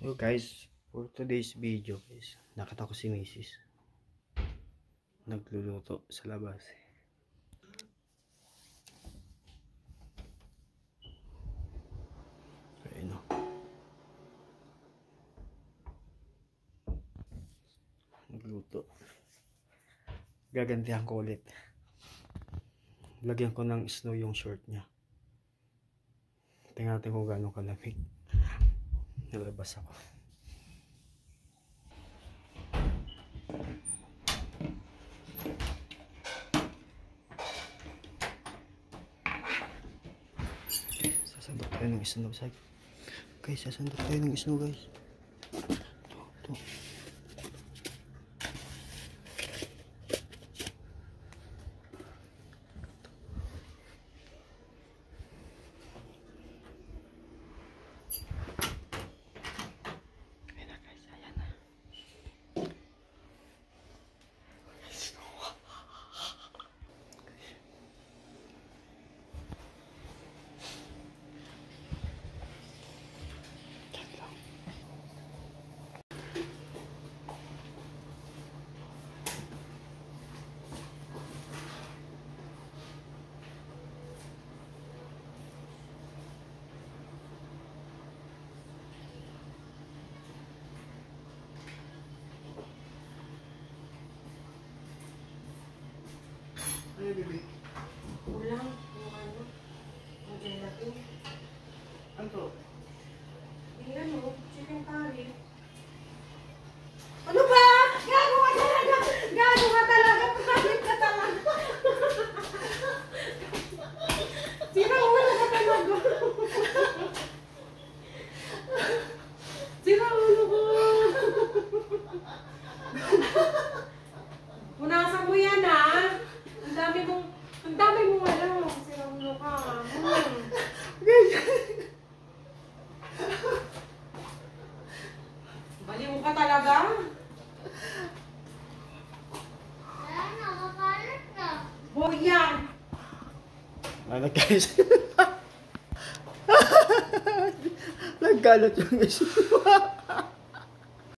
So guys, for today's video guys, nakita ko si Mrs. nagluluto sa labas. Ayun o. Nagluto. Gagantihan ko ulit. Lagyan ko ng snow yung short niya. Tingnan natin kung gaano kalamig. Nalabas ako. Sasandok tayo ng snow. Guys, sasandok tayo ng snow guys. Ito. Ano bibig? Ulang, yung ano, yung gelatin. Ano to? Yung ano, chicken curry. Ano ba? Gago ka talaga! Gago ka talaga! Pagkalit ka talaga! Sirang ulo ka talaga! Sirang ulo ko! Punasan mo yan ha! Ang dami mong ano, sirang ulo ka. Baliw ka talaga. Nakakalat na. Boyan! Ano guys? Nagkalat yung snow.